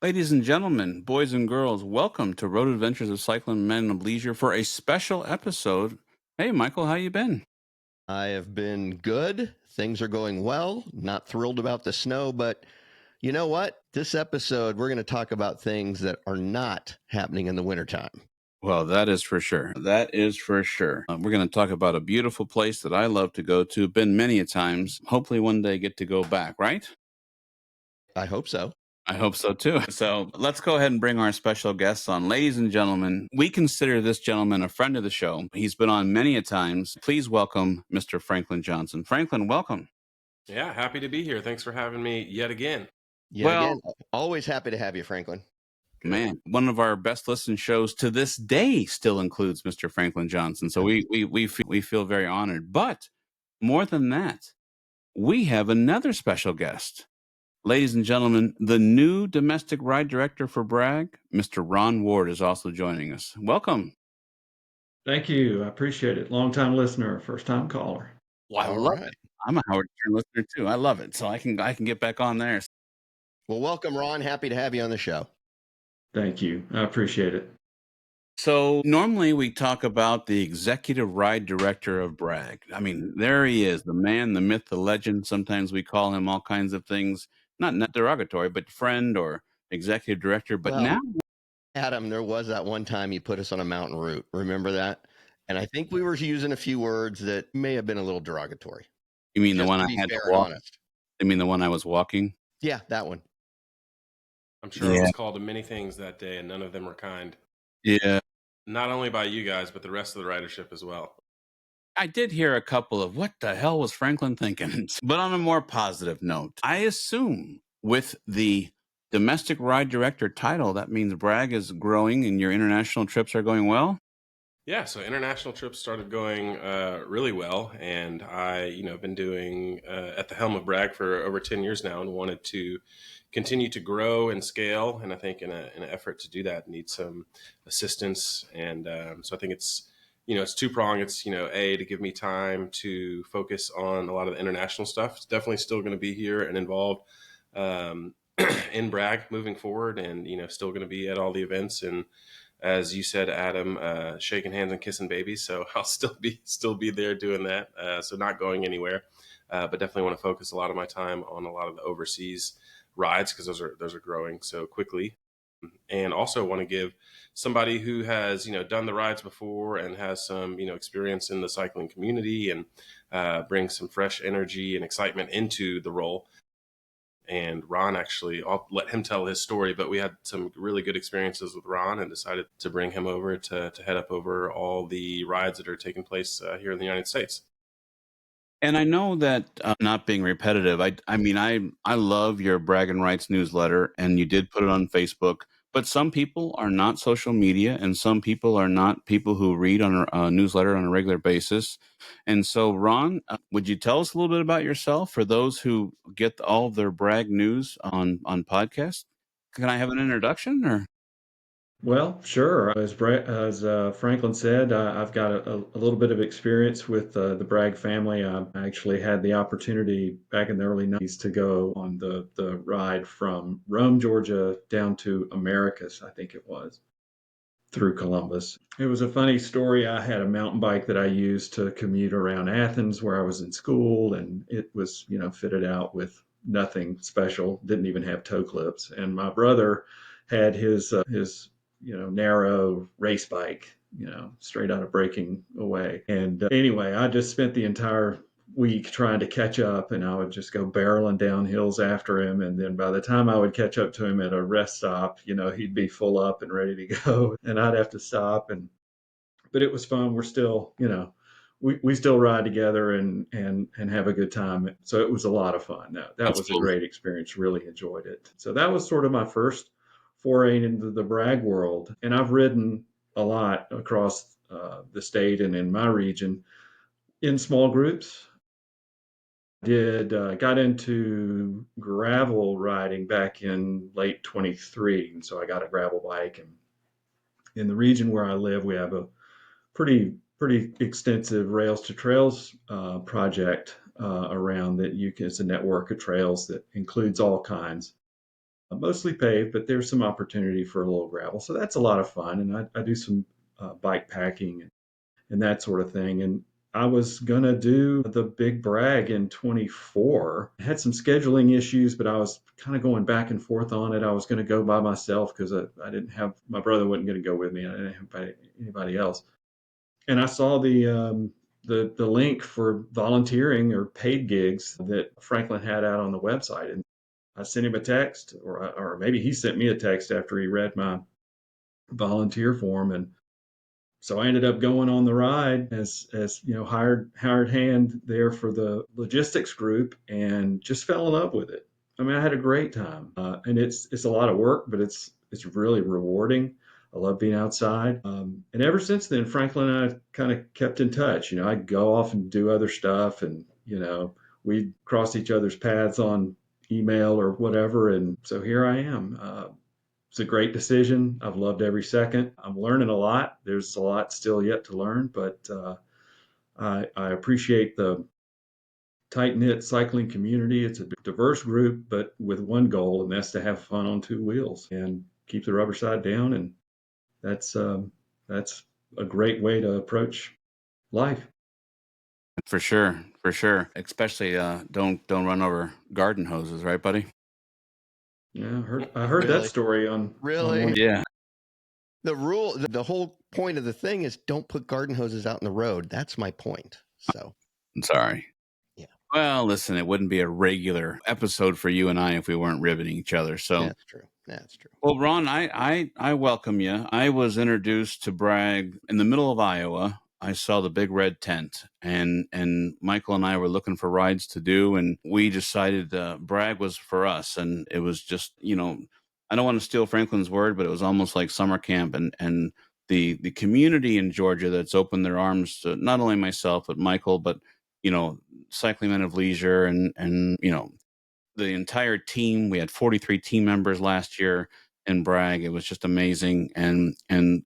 Ladies and gentlemen, boys and girls, welcome to Road Adventures of Cycling Men of Leisure for a special episode. Hey, Michael, how you been? I have been good. Things are going well. Not thrilled about the snow, but you know what? This episode, we're going to talk about things that are not happening in the wintertime. Well, that is for sure. That is for sure. We're going to talk about a beautiful place that I love to go to. Been many a times. Hopefully, one day get to go back. Right? I hope so. I hope so too. So let's go ahead and bring our special guests on. Ladies and gentlemen, we consider this gentleman a friend of the show. He's been on many a times. Please welcome Mr. Franklin Johnson. Franklin, welcome. Yeah, happy to be here. Thanks for having me yet again. Yet Well, again, always happy to have you, Franklin. Good. man, one of our best listened shows to this day still includes Mr. Franklin Johnson. So we feel very honored. But more than that, we have another special guest. Ladies and gentlemen, the new domestic ride director for Bragg, Mr. Ron Ward, is also joining us. Welcome. Thank you. I appreciate it. Long-time listener, first-time caller. Well, I All love right. it. I'm a Howard Stern listener too. I love it. So I can get back on there. Well, welcome, Ron. Happy to have you on the show. Thank you. I appreciate it. So normally we talk about the executive ride director of Bragg. I mean, there he is, the man, the myth, the legend. Sometimes we call him all kinds of things, not derogatory, but friend or executive director. But Well, now, Adam, there was that one time you put us on a mountain route. Remember that? And I think we were using a few words that may have been a little derogatory, you mean the just one to I be had to fair and walk? honest. You mean the one I was walking? Yeah, that one. I'm sure I Yeah. was called to many things that day, and none of them were kind. Yeah. Not only by you guys, but the rest of the ridership as well. I did hear a couple of what the hell was Franklin thinking? But on a more positive note, I assume with the domestic ride director title, that means Bragg is growing and your international trips are going well. Yeah, so international trips started going really well, and have been doing at the helm of Bragg for over 10 years now, and wanted to continue to grow and scale. And I think in an effort to do that, need some assistance. And so I think it's two prong. It's a to give me time to focus on a lot of the international stuff. It's definitely still going to be here and involved um, in Bragg moving forward, and still going to be at all the events and, as you said, Adam, shaking hands and kissing babies. So I'll still be there doing that. So not going anywhere, but definitely want to focus a lot of my time on a lot of the overseas rides because those are growing so quickly. And also want to give somebody who has done the rides before and has some experience in the cycling community, and bring some fresh energy and excitement into the role. And Ron, actually, I'll let him tell his story, but we had some really good experiences with Ron and decided to bring him over to head up over all the rides that are taking place here in the United States. And I know that not being repetitive, I love your Bragg and Rights newsletter, and you did put it on Facebook. But some people are not social media, and some people are not people who read on a newsletter on a regular basis. And so, Ron, would you tell us a little bit about yourself for those who get all of their Bragg news on podcast? Can I have an introduction or? Well, sure. As Franklin said, I've got a little bit of experience with the Bragg family. I actually had the opportunity back in the early 90s to go on the ride from Rome, Georgia, down to Americus, I think it was, through Columbus. It was a funny story. I had a mountain bike that I used to commute around Athens where I was in school, and it was, fitted out with nothing special, didn't even have toe clips. And my brother had his narrow race bike, straight out of Breaking Away. And anyway, I just spent the entire week trying to catch up, and I would just go barreling down hills after him. And then by the time I would catch up to him at a rest stop, he'd be full up and ready to go, and I'd have to stop. But it was fun. We're still, we still ride together and have a good time. So it was a lot of fun. That was a Absolutely. great experience. Really enjoyed it. So that was sort of my first foray into the Bragg world. And I've ridden a lot across the state and in my region in small groups. Did got into gravel riding back in late 23, and so I got a gravel bike. And in the region where I live, we have a pretty extensive Rails to Trails project around that. It's a network of trails that includes all kinds. mostly paved, but there's some opportunity for a little gravel. So that's a lot of fun. And I do some bike packing and that sort of thing. And I was going to do the big brag in 24. I had some scheduling issues, but I was kind of going back and forth on it. I was going to go by myself because I didn't have, my brother wasn't going to go with me. I didn't have anybody else. And I saw the link for volunteering or paid gigs that Franklin had out on the website. And I sent him a text, or maybe he sent me a text after he read my volunteer form. And so I ended up going on the ride as hired hand there for the logistics group, and just fell in love with it. I mean, I had a great time, and it's a lot of work, but it's really rewarding. I love being outside, and ever since then, Franklin and I kind of kept in touch. You know, I go off and do other stuff, and we cross each other's paths on email or whatever, and so here I am. It's a great decision. I've loved every second. I'm learning a lot. There's a lot still yet to learn, but I appreciate the tight knit cycling community. It's a diverse group, but with one goal, and that's to have fun on two wheels and keep the rubber side down. And that's that's a great way to approach life. For sure, for sure. Especially don't run over garden hoses, right, buddy? Yeah, I heard that Really? story on one. Really? Yeah. The whole point of the thing is don't put garden hoses out in the road. That's my point. So, I'm sorry. yeah, Well, listen, it wouldn't be a regular episode for you and I if we weren't riveting each other. So, that's true. That's true. well, Ron, I welcome you. I was introduced to Bragg in the middle of Iowa. I saw the big red tent, and Michael and I were looking for rides to do, and we decided Bragg was for us. And it was just, I don't want to steal Franklin's word, but it was almost like summer camp, and the community in Georgia that's opened their arms to not only myself but Michael, but Cycling Men of Leisure, and the entire team. We had 43 team members last year in Bragg. It was just amazing, and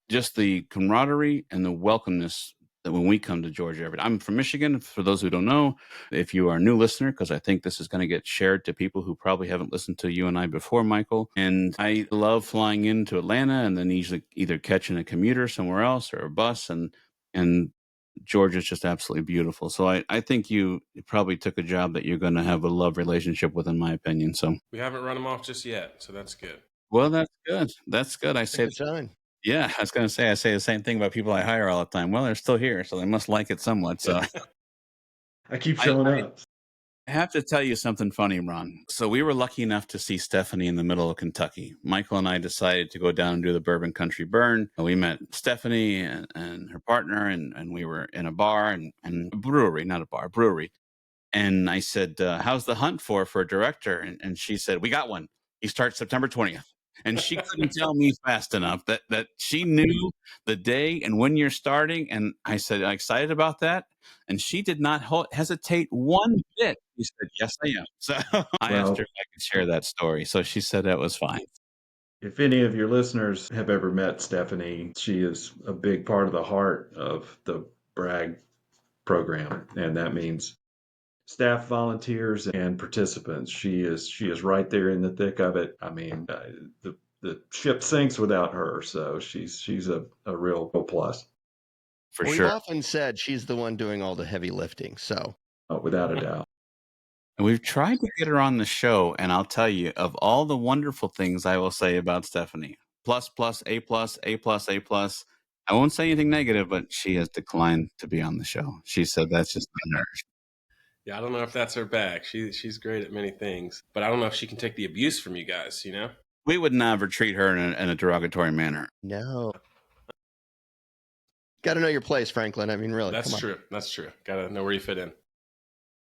just the camaraderie and the welcomeness that when we come to Georgia. I'm from Michigan, for those who don't know. If you are a new listener, because I think this is going to get shared to people who probably haven't listened to you and I before, Michael. And I love flying into Atlanta and then usually either catching a commuter somewhere else or a bus, and Georgia's just absolutely beautiful. So I think you probably took a job that you're going to have a love relationship with, in my opinion. So, We haven't run them off just yet, so that's good. well, that's good. That's good. I That's a say, good sign. yeah, I was going to say, I say the same thing about people I hire all the time. Well, they're still here, so they must like it somewhat. So I keep I showing up. have to tell you something funny, Ron. So we were lucky enough to see Stephanie in the middle of Kentucky. Michael and I decided to go down and do the Bourbon Country Burn. We met Stephanie and her partner, and we were in a bar and a brewery, not a bar, brewery. And I said, how's the hunt for a director? And she said, we got one. He starts September 20th. And she couldn't tell me fast enough that she knew the day and when you're starting. And I said, excited about that? And she did not hesitate one bit. She said, yes, I am. So I asked her Well, if I could share that story. So she said that was fine. if any of your listeners have ever met Stephanie, she is a big part of the heart of the Bragg program, and that means staff, volunteers, and participants. She is right there in the thick of it. I mean, the ship sinks without her, so she's a real plus, For We've sure. often said she's the one doing all the heavy lifting. So, without a doubt. And we've tried to get her on the show, and I'll tell you, of all the wonderful things I will say about Stephanie, plus, plus, A plus, A plus, A plus. I won't say anything negative, but she has declined to be on the show. She said that's just not her. Yeah, I don't know if that's her bag. She's great at many things, but I don't know if she can take the abuse from you guys. We would never treat her in a derogatory manner. no. Got to know your place, Franklin. I mean, really. That's Come on. true. That's true. Gotta know where you fit in.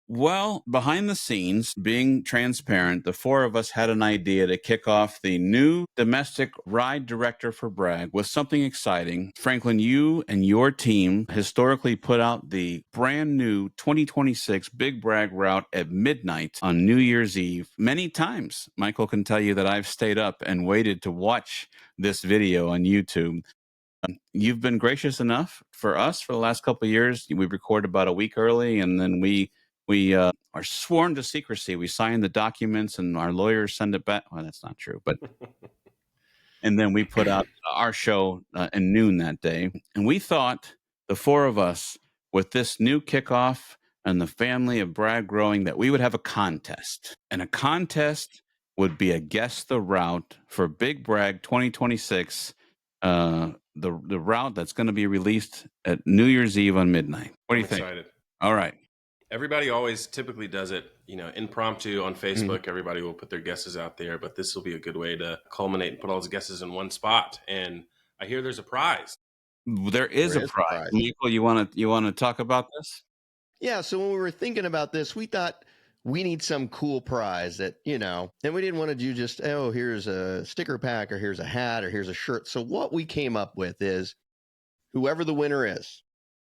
Well, behind the scenes, being transparent, the four of us had an idea to kick off the new domestic ride director for Bragg with something exciting. Franklin, you and your team historically put out the brand new 2026 Big Bragg route at midnight on New Year's Eve many times. Michael can tell you that I've stayed up and waited to watch this video on YouTube. You've been gracious enough for us for the last couple of years. We record about a week early, and then we We are sworn to secrecy. We sign the documents and our lawyers send it back. Well, that's not true, but and then we put out our show at noon that day. And we thought, the four of us, with this new kickoff and the family of Bragg growing, that we would have a contest. And a contest would be a Guess the Route for Big Bragg 2026, the route that's going to be released at New Year's Eve on midnight. What do I'm you think? excited. All right. Everybody always typically does it, impromptu on Facebook. Everybody will put their guesses out there, but this will be a good way to culminate and put all those guesses in one spot. And I hear there's a prize. There is a prize. Michael, you want to talk about this? Yeah, so when we were thinking about this, we thought we need some cool prize that, and we didn't want to do just, oh, here's a sticker pack or here's a hat or here's a shirt. So what we came up with is whoever the winner is,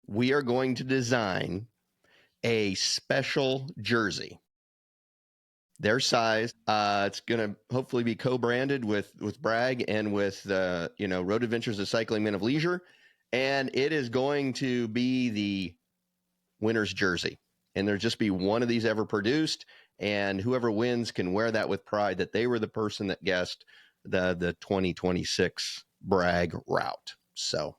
we are going to design a special jersey. Their size, it's going to hopefully be co-branded with Bragg and with Road Adventures of Cycling Men of Leisure, and it is going to be the winner's jersey. And there'll just be one of these ever produced, and whoever wins can wear that with pride that they were the person that guessed the 2026 Bragg route. So,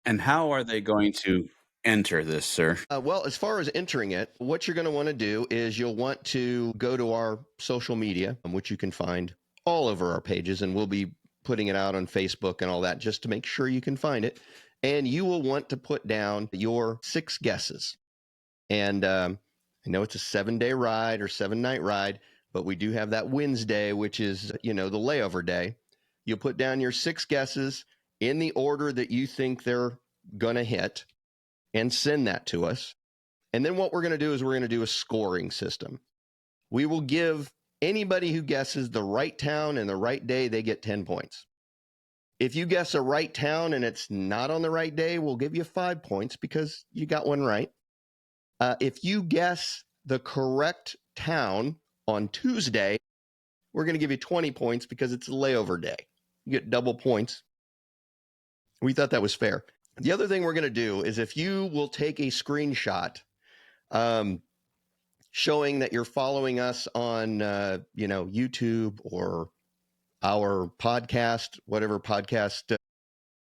and how are they going to enter this, sir? Well, as far as entering it, what you're going to want to do is you'll want to go to our social media, which you can find all over our pages, and we'll be putting it out on Facebook and all that just to make sure you can find it. And you will want to put down your 6 guesses. And I know it's a 7-day ride or 7-night ride, but we do have that Wednesday, which is, the layover day. You'll put down your 6 guesses in the order that you think they're going to hit and send that to us. And then what we're going to do is we're going to do a scoring system. We will give anybody who guesses the right town and the right day, they get 10 points. If you guess a right town and it's not on the right day, we'll give you 5 points because you got one right. If you guess the correct town on Tuesday, we're going to give you 20 points because it's a layover day. You get double points. We thought that was fair. The other thing we're going to do is if you will take a screenshot showing that you're following us on, YouTube or our podcast, whatever podcast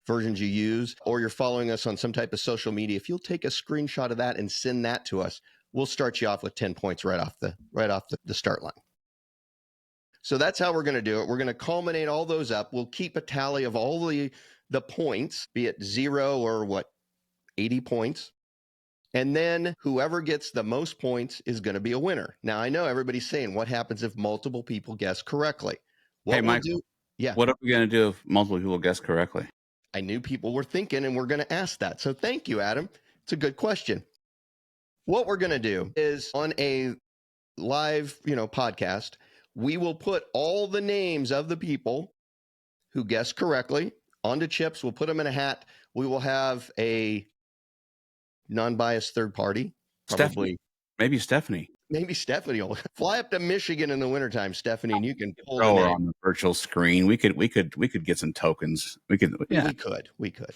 versions you use, or you're following us on some type of social media, if you'll take a screenshot of that and send that to us, we'll start you off with 10 points right off the start line. So that's how we're going to do it. We're going to culminate all those up. We'll keep a tally of all the points, be it 0 or 80 points. And then whoever gets the most points is going to be a winner. Now, I know everybody's saying, what happens if multiple people guess correctly? What we'll do? Yeah. What are we going to do if multiple people guess correctly? I knew people were thinking, and we're going to ask that. So thank you, Adam. It's a good question. What we're going to do is on a live, podcast, we will put all the names of the people who guessed correctly onto chips. We'll put them in a hat. We will have a non-biased third party. Probably. Maybe Stephanie. Maybe Stephanie will fly up to Michigan in the wintertime, Stephanie, and you can pull her on the virtual screen. We could get some tokens. We could.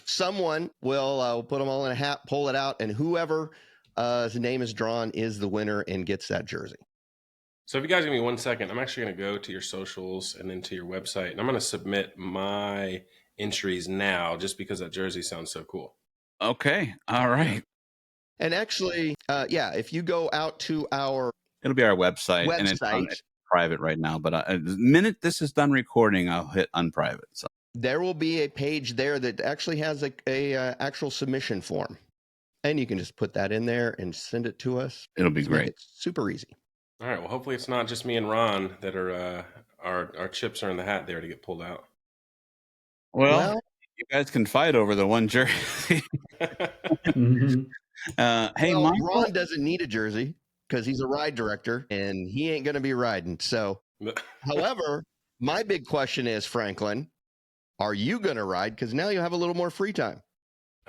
Someone will put them all in a hat, pull it out, and whoever his name is drawn is the winner and gets that jersey. So if you guys give me 1 second, I'm actually going to go to your socials and then to your website, and I'm going to submit my entries now just because that jersey sounds so cool. Okay. All right. And actually, if you go out to it'll be our website. And it's private right now, but the minute this is done recording, I'll hit unprivate. So there will be a page there that actually has a actual submission form, and you can just put that in there and send it to us. It'll be great. It's super easy. All right. Well, hopefully it's not just me and Ron that are our chips are in the hat there to get pulled out. Well, you guys can fight over the one jersey. Hey, Michael, Ron doesn't need a jersey because he's a ride director and he ain't going to be riding. So, however, my big question is, Franklin, are you going to ride? Because now you have a little more free time.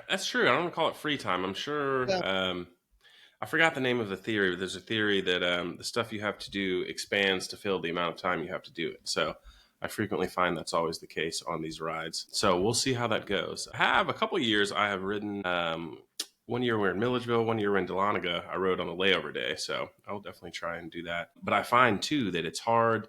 That's true. I don't want to call it free time. I'm sure. Yeah. I forgot the name of the theory. But there's a theory that the stuff you have to do expands to fill the amount of time you have to do it. So I frequently find that's always the case on these rides. So we'll see how that goes. I have a couple of years I have ridden One year we're in Milledgeville, one year we're in Dahlonega. I rode on a layover day, so I'll definitely try and do that. But I find too that it's hard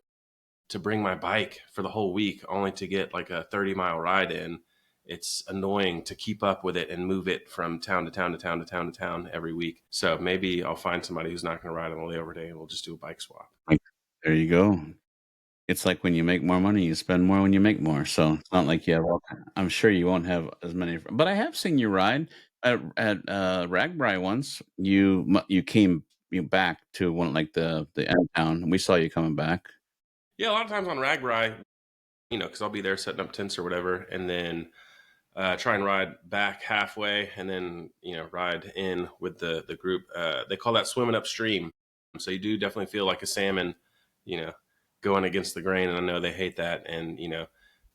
to bring my bike for the whole week only to get like a 30-mile ride in. It's annoying to keep up with it and move it from town to town to town to town to town every week. So maybe I'll find somebody who's not going to ride on a layover day and we'll just do a bike swap. Like, there you go. It's like when you make more money, you spend more when you make more. So it's not like you have. I'm sure you won't have as many, but I have seen you ride at Ragbri once. You came back to one like the end town. We saw you coming back. Yeah, a lot of times on Ragbri, because I'll be there setting up tents or whatever, and then try and ride back halfway, and then ride in with the group. They call that swimming upstream. So you do definitely feel like a salmon, you know, going against the grain. And I know they hate that, and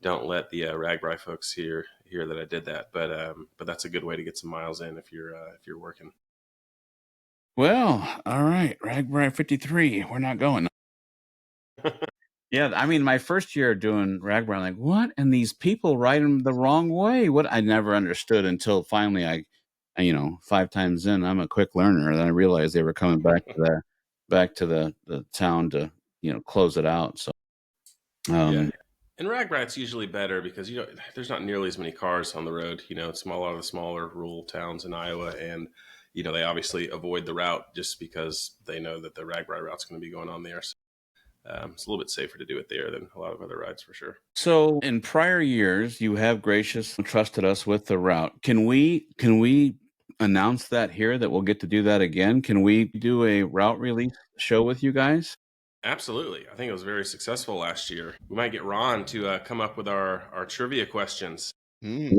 don't let the Ragbri folks hear that I did that. But that's a good way to get some miles in if you're working. Well, all right, Ragbri 53. We're not going. Yeah, I mean, my first year doing Ragbri, I'm like, what? And these people ride them the wrong way. What I never understood until finally I 5 times in, I'm a quick learner, and I realized they were coming back to the town to close it out. So, Yeah. um, And Ragbri it's usually better because there's not nearly as many cars on the road. It's a lot of the smaller rural towns in Iowa, and they obviously avoid the route just because they know that the Ragbri route's going to be going on there. So, it's a little bit safer to do it there than a lot of other rides for sure. so in prior years, you have graciously trusted us with the route. Can we announce that here that we'll get to do that again? Can we do a route release show with you guys? Absolutely. I think it was very successful last year. We might get Ron to come up with our trivia questions. Mm.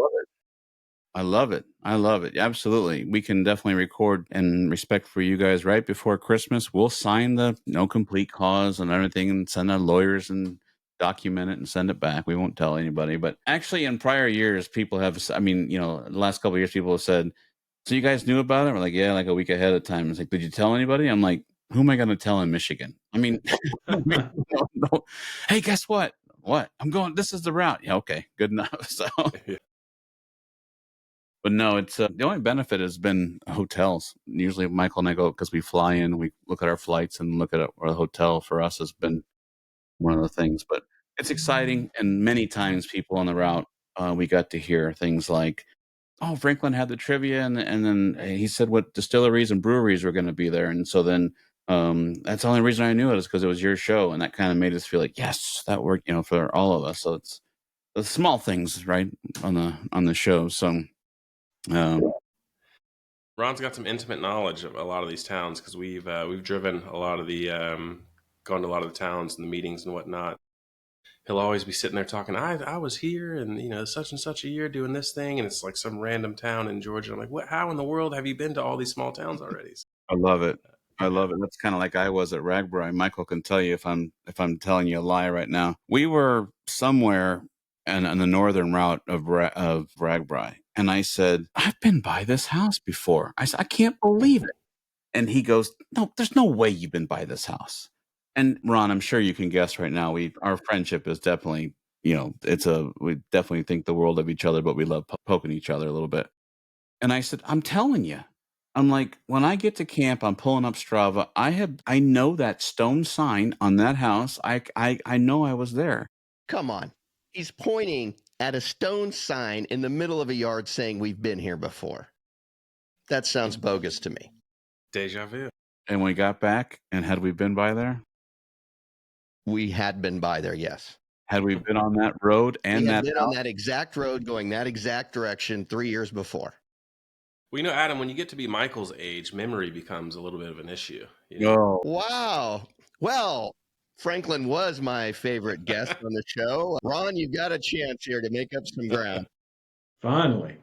I love it. I love it. Absolutely. We can definitely record in respect for you guys right before Christmas. We'll sign the no complete cause and everything and send our lawyers and document it and send it back. We won't tell anybody. But actually, in prior years, people have, I mean, the last couple of years, people have said, so you guys knew about it? We're like, yeah, like a week ahead of time. It's like, did you tell anybody? I'm like, who am I going to tell in Michigan? I mean, no. Hey, guess what? What? I'm going, this is the route. Yeah, okay, good enough. So. But no, it's the only benefit has been hotels. Usually, Michael and I go because we fly in, we look at our flights and look at our hotel. For us, has been one of the things. But it's exciting, and many times people on the route, we got to hear things like, "Oh, Franklin had the trivia, and then he said what distilleries and breweries were going to be there." And so then that's the only reason I knew it is because it was your show, and that kind of made us feel like yes, that worked, for all of us. So it's the small things, right, on the show. So. Um, Ron's got some intimate knowledge of a lot of these towns because we've driven a lot of the gone to a lot of the towns and the meetings and whatnot. He'll always be sitting there talking. I was here and such and such a year doing this thing, and it's like some random town in Georgia. I'm like, what? How in the world have you been to all these small towns already? I love it. I Yeah. love it. That's kind of like I was at Ragbri. Michael can tell you if I'm telling you a lie right now. We were somewhere on the northern route of Ragbri, and I said, "I've been by this house before." I said, "I can't believe it." And he goes, "No, there's no way you've been by this house." And Ron, I'm sure you can guess right now. Our friendship is definitely, we definitely think the world of each other, but we love poking each other a little bit. And I said, I'm telling you. I'm like, when I get to camp, I'm pulling up Strava. I know that stone sign on that house. I know I was there. Come on. He's pointing at a stone sign in the middle of a yard saying we've been here before. That sounds bogus to me. Deja vu. And when we got back, and had we been by there? We had been by there, yes. Had we been on that road We and had that been on house? that exact road going that exact direction 3 years before. Well, Adam, when you get to be Michael's age, memory becomes a little bit of an issue. No. Wow. Well, Franklin was my favorite guest on the show. Ron, you've got a chance here to make up some ground. Finally.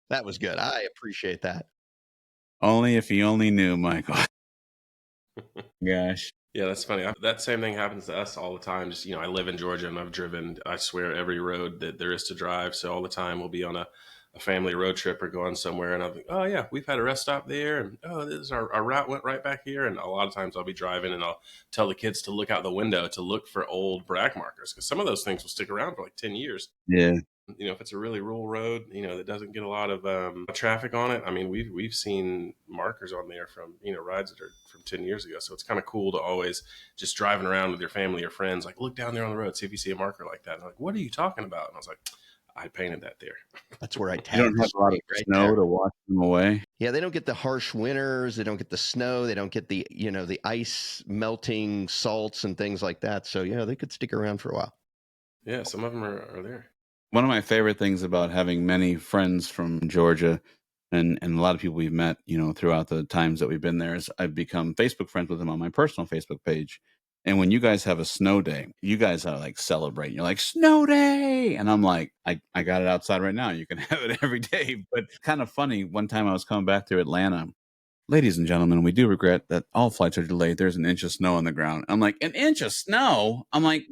That was good. I appreciate that. Only if he only knew, Michael. Gosh. Yeah, that's funny. That same thing happens to us all the time. Just, I live in Georgia and I've driven, I swear, every road that there is to drive. So all the time we'll be on a family road trip or going somewhere. And I'll be, oh, yeah, we've had a rest stop there. And, oh, this is our route went right back here. And a lot of times I'll be driving and I'll tell the kids to look out the window to look for old brag markers because some of those things will stick around for like 10 years. Yeah. If it's a really rural road, that doesn't get a lot of traffic on it. I mean, we've seen markers on there from rides that are from 10 years ago. So it's kind of cool to always just driving around with your family or friends, like look down there on the road, see if you see a marker like that. And they're like, what are you talking about? And I was like, I painted that there. That's where I You tagged don't the have a lot of street right snow there. to wash them away. Yeah, they don't get the harsh winters. They don't get the snow. They don't get the the ice melting salts and things like that. So yeah, they could stick around for a while. Yeah, some of them are there. One of my favorite things about having many friends from Georgia and a lot of people we've met, throughout the times that we've been there is I've become Facebook friends with them on my personal Facebook page. And when you guys have a snow day, you guys are like celebrating. You're like, snow day. And I'm like, I got it outside right now. You can have it every day. But kind of funny. One time I was coming back through Atlanta. Ladies and gentlemen, we do regret that all flights are delayed. There's an inch of snow on the ground. I'm like, an inch of snow? I'm like,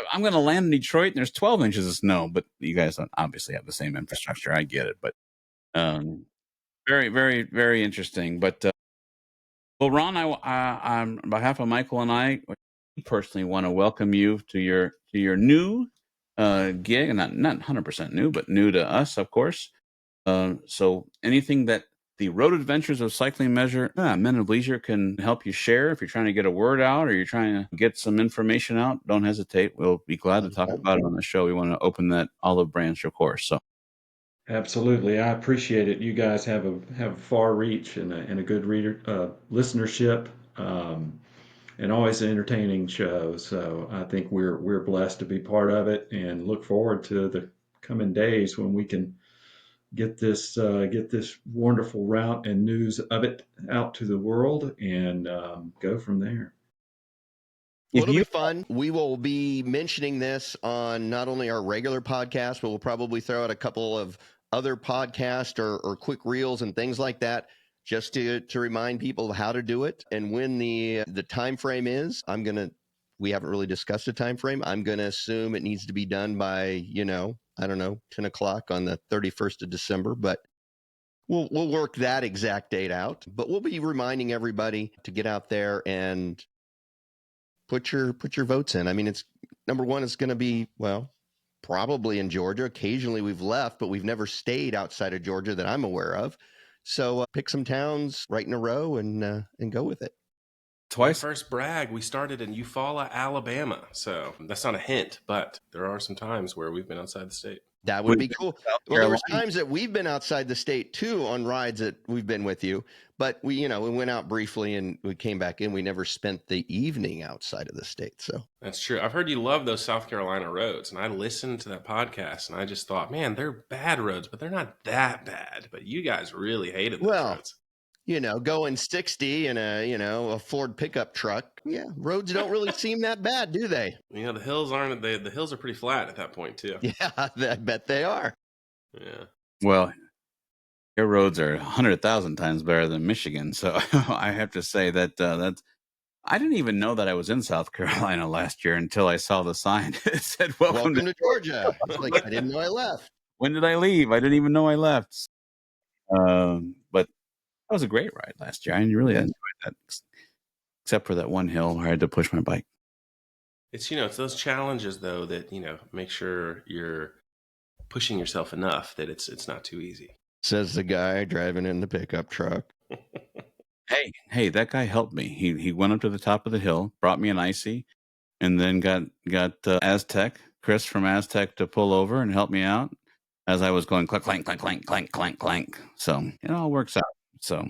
I'm going to land in Detroit and there's 12 inches of snow, but you guys don't obviously have the same infrastructure. I get it, but um, very, very, very interesting. But well, Ron, on behalf of Michael and I personally want to welcome you to your new gig, and not 100% new, but new to us, of course. So anything that the Road Adventures of Cycling Measure Men of Leisure can help you share if you're trying to get a word out or you're trying to get some information out, don't hesitate. We'll be glad to talk about it on the show. We want to open that olive branch, of course. So Absolutely, I appreciate it. You guys have far reach and a good listenership, and always an entertaining show. So I think we're blessed to be part of it, and look forward to the coming days when we can get this wonderful route and news of it out to the world, and go from there. Well, if it'll be you fun. We will be mentioning this on not only our regular podcast, but we'll probably throw out a couple of other podcasts or quick reels and things like that, just to remind people how to do it and when the time frame is. We haven't really discussed a time frame. I'm gonna assume it needs to be done by I don't know 10 o'clock on the 31st of December, but we'll work that exact date out. But we'll be reminding everybody to get out there and put your votes in. I mean, it's number one. It's going to be probably in Georgia. Occasionally we've left, but we've never stayed outside of Georgia that I'm aware of. So pick some towns right in a row and go with it. My twice first brag, we started in Eufaula, Alabama. So that's not a hint, but there are some times where we've been outside the state. That would we've be been cool. to South Well, there was Carolina. times that we've been outside the state too on rides that we've been with you, but we went out briefly and we came back in. We never spent the evening outside of the state. So That's true. I've heard you love those South Carolina roads, and I listened to that podcast, and I just thought, man, they're bad roads, but they're not that bad. But you guys really hated those well, roads. going 60 in a Ford pickup truck. Yeah, roads don't really seem that bad, do they? The hills aren't. The hills are pretty flat at that point too. Yeah, I bet they are. Yeah. Well, your roads are 100,000 times better than Michigan. So I have to say that's. I didn't even know that I was in South Carolina last year until I saw the sign. It said, "Welcome to Welcome to Georgia." Georgia. It's like I didn't know I left. When did I leave? I didn't even know I left. But that was a great ride last year. I really enjoyed that, except for that one hill where I had to push my bike. It's those challenges though that make sure you're pushing yourself enough that it's not too easy. Says the guy driving in the pickup truck. Hey, that guy helped me. He went up to the top of the hill, brought me an icy, and then got Aztec Chris from Aztec to pull over and help me out as I was going clank clank clank clank clank clank clank. So it all works out. So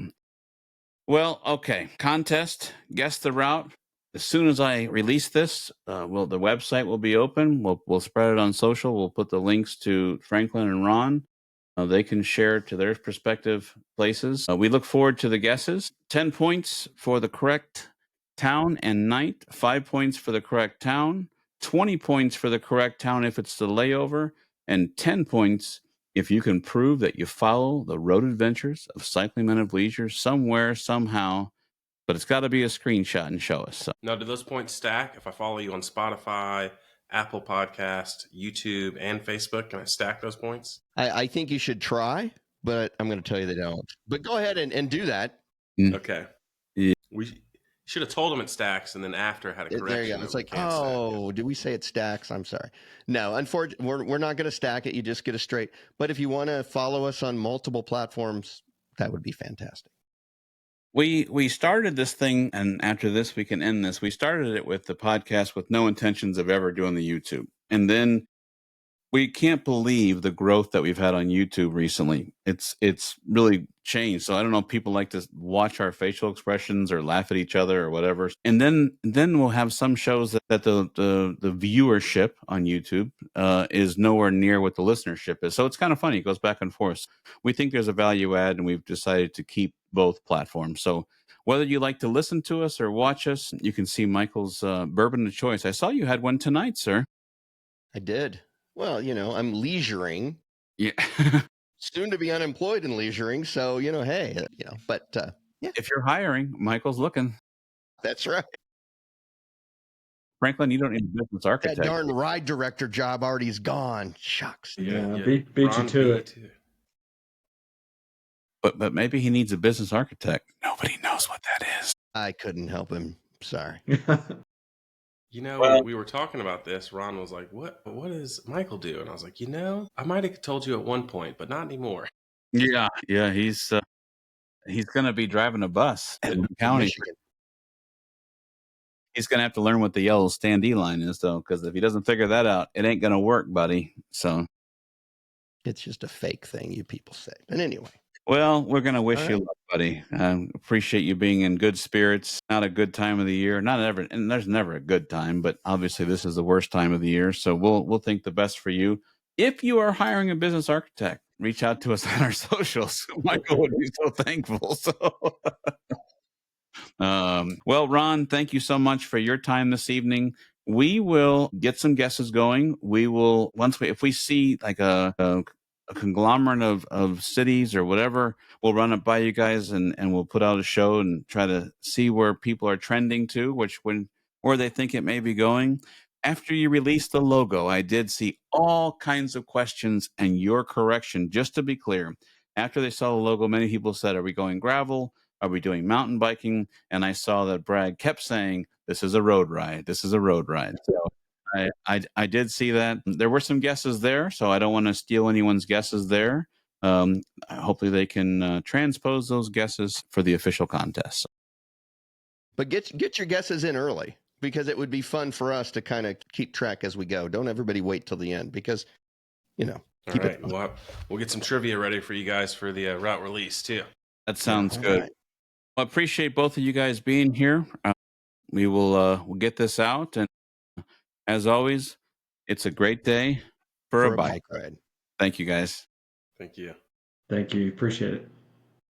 well, okay. Contest. Guess the route. As soon as I release this, the website will be open. We'll spread it on social. We'll put the links to Franklin and Ron. They can share to their respective places. We look forward to the guesses. 10 points for the correct town and night, 5 points for the correct town, 20 points for the correct town if it's the layover, and 10 points if you can prove that you follow the road adventures of Cycling Men of Leisure somewhere, somehow. But it's got to be a screenshot and show us. So. Now, do those points stack if I follow you on Spotify, Apple Podcast, YouTube, and Facebook? Can I stack those points? I think you should try, but I'm going to tell you they don't. But go ahead and do that. Mm. Okay. Yeah. We Should have told him it stacks, and then after had a correction. There you go. It's like, oh, did we say it stacks? I'm sorry. No, unfortunately, we're not going to stack it. You just get a straight. But if you want to follow us on multiple platforms, that would be fantastic. We started this thing, and after this, we can end this. We started it with the podcast with no intentions of ever doing the YouTube. And then we can't believe the growth that we've had on YouTube recently. It's really changed. So I don't know if people like to watch our facial expressions or laugh at each other or whatever. And then we'll have some shows that the viewership on YouTube is nowhere near what the listenership is. So it's kind of funny. It goes back and forth. We think there's a value add, and we've decided to keep both platforms. So whether you like to listen to us or watch us, you can see Michael's bourbon of choice. I saw you had one tonight, sir. I did. Well, I'm leisuring. Yeah. Soon to be unemployed and leisuring. So, hey, but yeah. If you're hiring, Michael's looking. That's right. Franklin, you don't need a business architect. That darn ride director job already is gone. Shucks. Yeah. Beat you to it. But maybe he needs a business architect. Nobody knows what that is. I couldn't help him. Sorry. We were talking about this. Ron was like, what does Michael do? And I was like, I might have told you at one point, but not anymore. Yeah. He's going to be driving a bus in county. Michigan. He's going to have to learn what the yellow standee line is, though, because if he doesn't figure that out, it ain't going to work, buddy. So it's just a fake thing you people say. But anyway. Well, we're going to wish you luck, buddy. Appreciate you being in good spirits. Not a good time of the year. Not ever, and there's never a good time, but obviously this is the worst time of the year. So we'll think the best for you. If you are hiring a business architect, reach out to us on our socials. Michael would be so thankful. So, well, Ron, thank you so much for your time this evening. We will get some guesses going. We will if we see like a conglomerate of cities or whatever, we'll run it by you guys and we'll put out a show and try to see where people are trending to, where they think it may be going. After you release the logo, I did see all kinds of questions and your correction. Just to be clear, after they saw the logo, many people said, are we going gravel? Are we doing mountain biking? And I saw that Brad kept saying, this is a road ride. This is a road ride. So I did see that. There were some guesses there, so I don't want to steal anyone's guesses there. Hopefully they can transpose those guesses for the official contest. But get your guesses in early, because it would be fun for us to kind of keep track as we go. Don't everybody wait till the end, because, keep it. We'll get some trivia ready for you guys for the route release too. That sounds good. Right. Well, I appreciate both of you guys being here. We will we'll get this out, and as always, it's a great day for a bike ride. Thank you, guys. Thank you. Thank you. Appreciate it.